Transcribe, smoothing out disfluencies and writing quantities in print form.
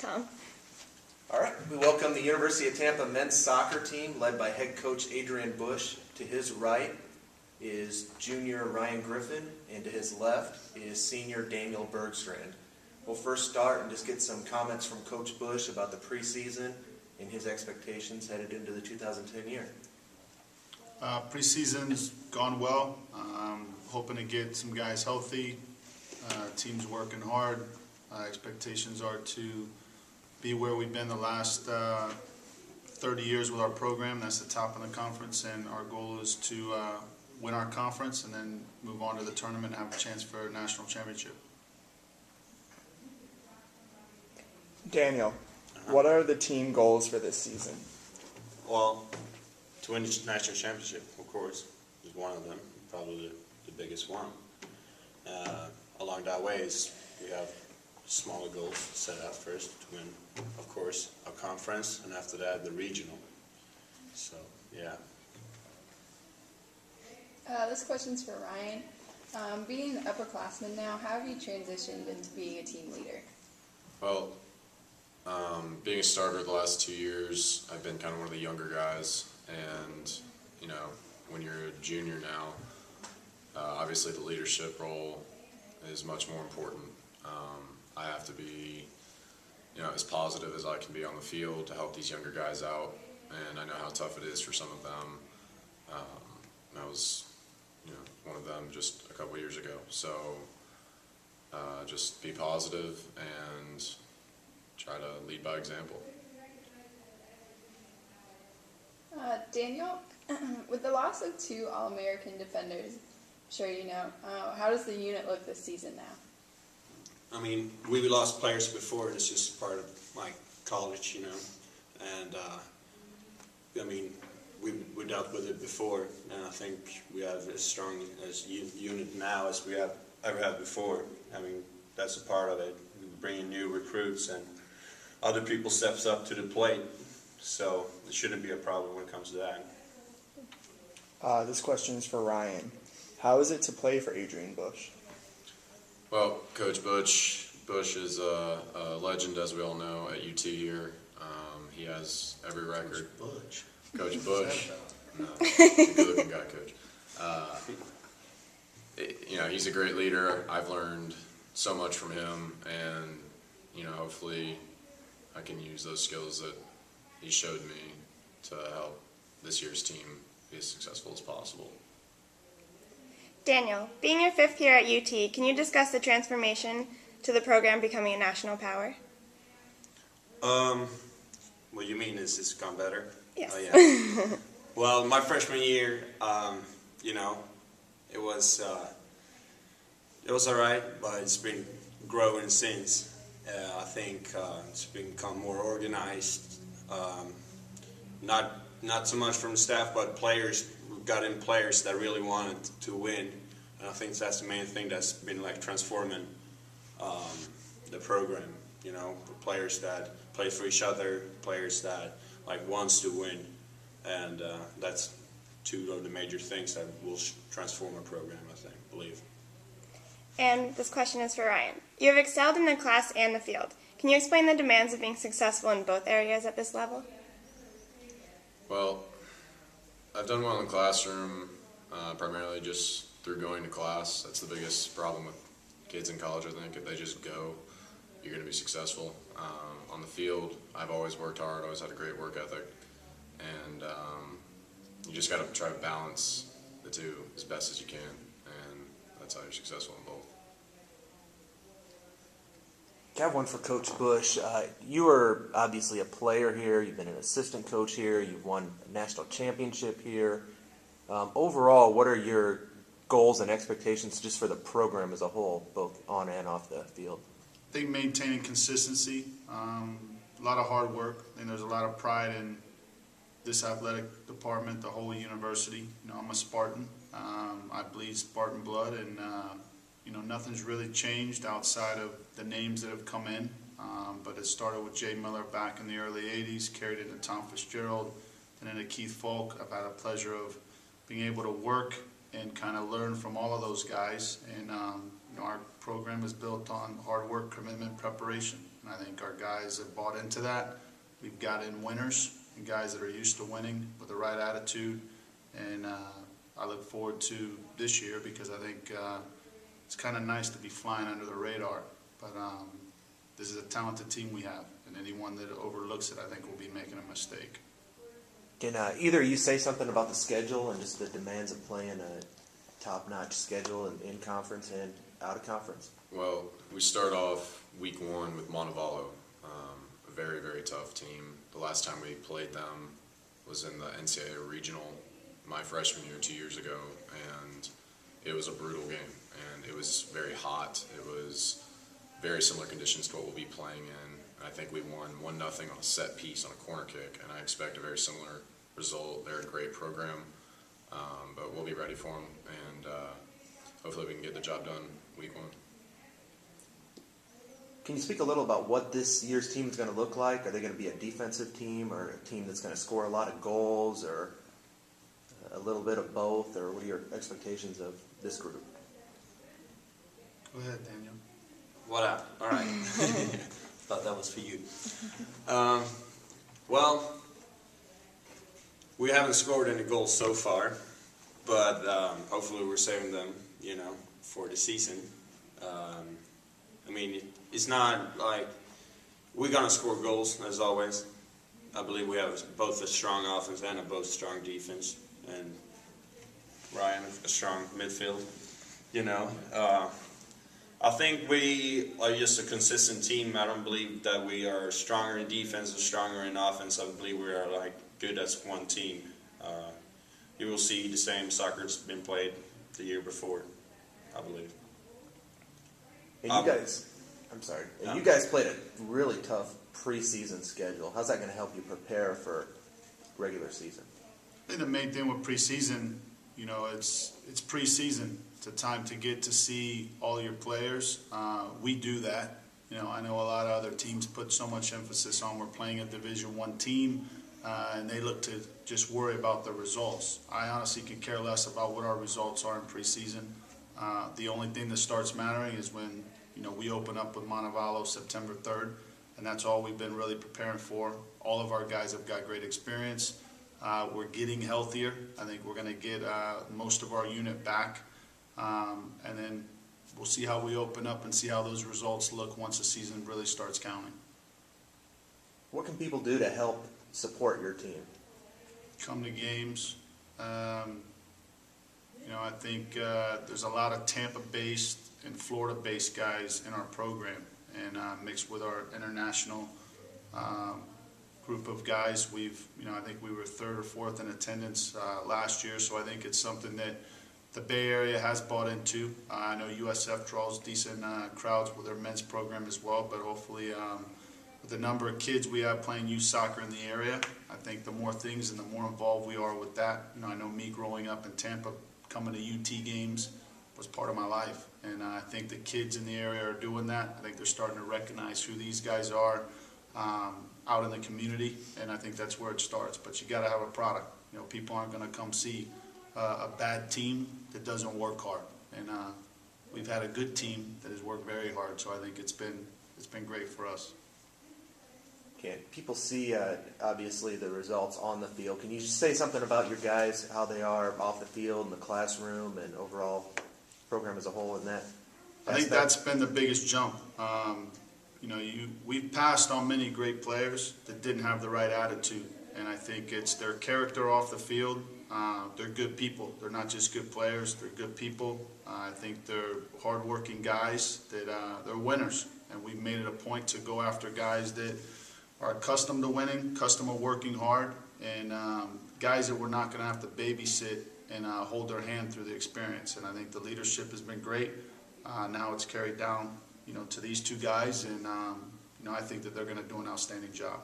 Tom. All right, we welcome the University of Tampa men's soccer team led by head coach Adrian Busch. To his right is junior Ryan Griffin, and to his left is senior Daniel Bergstrand. We'll first start and just get some comments from Coach Busch about the preseason and his expectations headed into the 2010 year. Preseason's gone well. Hoping to get some guys healthy. Team's working hard. Expectations are to be where we've been the last 30 years with our program. That's the top of the conference, and our goal is to win our conference and then move on to the tournament and have a chance for a national championship. Daniel, what are the team goals for this season? Well, to win the national championship, of course, is one of them, probably the biggest one. Along that ways, we have smaller goals set out first to win, of course, a conference, and after that, the regional. So, yeah. This question's for Ryan. Being an upperclassman now, how have you transitioned into being a team leader? Well, being a starter the last 2 years, I've been kind of one of the younger guys, and you know, when you're a junior now, obviously the leadership role is much more important. I have to be, as positive as I can be on the field to help these younger guys out, and I know how tough it is for some of them. I was, one of them just a couple years ago. So just be positive and try to lead by example. Daniel, with the loss of 2 All-American defenders, I'm sure you know, how does the unit look this season now? I mean, we lost players before. It's just part of my college, and I mean, we dealt with it before, and I think we have as strong as unit now as we have ever had before. I mean, that's a part of it. We bring in new recruits, and other people steps up to the plate, so it shouldn't be a problem when it comes to that. This question is for Ryan. How is it to play for Adrian Busch? Well, Coach Busch is a legend, as we all know, at UT here. He has every record. Coach Busch. No, he's a good-looking guy, Coach. He's a great leader. I've learned so much from him, and hopefully I can use those skills that he showed me to help this year's team be as successful as possible. Daniel, being your 5th year at UT, can you discuss the transformation to the program becoming a national power? What you mean is it's gone better? Yes. Oh, yeah. Well, my freshman year, it was all right, but it's been growing since. I think it's become more organized. Not so much from staff, but players. We've got in players that really wanted to win, and I think that's the main thing that's been transforming the program. Players that play for each other, players that wants to win, and that's 2 of the major things that will transform a program, I believe. And this question is for Ryan. You have excelled in the class and the field. Can you explain the demands of being successful in both areas at this level? Well, I've done well in the classroom, primarily just through going to class. That's the biggest problem with kids in college, I think. If they just go, you're going to be successful. On the field, I've always worked hard, always had a great work ethic, and you just got to try to balance the 2 as best as you can, and that's how you're successful in both. I have one for Coach Busch. You were obviously a player here. You've been an assistant coach here. You've won a national championship here. Overall, what are your goals and expectations just for the program as a whole, both on and off the field? I think maintaining consistency, a lot of hard work, and there's a lot of pride in this athletic department, the whole university. I'm a Spartan. I bleed Spartan blood, and nothing's really changed outside of the names that have come in. But it started with Jay Miller back in the early 80s, carried into Tom Fitzgerald, and into Keith Folk. I've had a pleasure of being able to work and kind of learn from all of those guys. And our program is built on hard work, commitment, preparation. And I think our guys have bought into that. We've got in winners and guys that are used to winning with the right attitude. And I look forward to this year because I think it's kind of nice to be flying under the radar. But this is a talented team we have, and anyone that overlooks it, I think, will be making a mistake. Can either of you say something about the schedule and just the demands of playing a top-notch schedule in conference and out of conference? Well, we start off week 1 with Montevallo, a very, very tough team. The last time we played them was in the NCAA Regional my freshman year 2 years ago, and it was a brutal game, and it was very hot. It was very similar conditions to what we'll be playing in. I think we won 1-0 on a set piece on a corner kick, and I expect a very similar result. They're a great program, but we'll be ready for them, and hopefully we can get the job done week 1. Can you speak a little about what this year's team is going to look like? Are they going to be a defensive team or a team that's going to score a lot of goals or a little bit of both? Or what are your expectations of this group? Go ahead, Daniel. What up? All right. Thought that was for you. Well, we haven't scored any goals so far, but hopefully we're saving them, for the season. I mean, it's not like we're going to score goals, as always. I believe we have both a strong offense and a both strong defense, and Ryan, a strong midfield, I think we are just a consistent team. I don't believe that we are stronger in defense or stronger in offense. I believe we are good as one team. You will see the same soccer that's been played the year before, I believe. And you guys, you guys played a really tough preseason schedule. How's that going to help you prepare for regular season? I think the main thing with preseason, it's preseason. It's a time to get to see all your players. We do that. I know a lot of other teams put so much emphasis on we're playing a Division I team, and they look to just worry about the results. I honestly could care less about what our results are in preseason. The only thing that starts mattering is when we open up with Montevallo September 3rd, and that's all we've been really preparing for. All of our guys have got great experience. We're getting healthier. I think we're going to get most of our unit back. And then we'll see how we open up and see how those results look once the season really starts counting. What can people do to help support your team? Come to games. I think there's a lot of Tampa-based and Florida-based guys in our program, and mixed with our international group of guys. I think we were 3rd or 4th in attendance last year, so I think it's something that the Bay Area has bought into. I know USF draws decent crowds with their men's program as well, but hopefully with the number of kids we have playing youth soccer in the area, I think the more things and the more involved we are with that. I know me growing up in Tampa, coming to UT games was part of my life, and I think the kids in the area are doing that. I think they're starting to recognize who these guys are out in the community, and I think that's where it starts. But you got to have a product. People aren't going to come see a bad team that doesn't work hard, and we've had a good team that has worked very hard. So I think it's been great for us. Okay, people see obviously the results on the field. Can you just say something about your guys, how they are off the field, in the classroom, and overall program as a whole in that? I think that's been the biggest jump. We've passed on many great players that didn't have the right attitude, and I think it's their character off the field. They're good people. They're not just good players. They're good people. I think they're hardworking guys that they're winners, and we've made it a point to go after guys that are accustomed to winning, accustomed to working hard, and guys that we're not going to have to babysit and hold their hand through the experience. And I think the leadership has been great. Now it's carried down, to these two guys, and I think that they're going to do an outstanding job.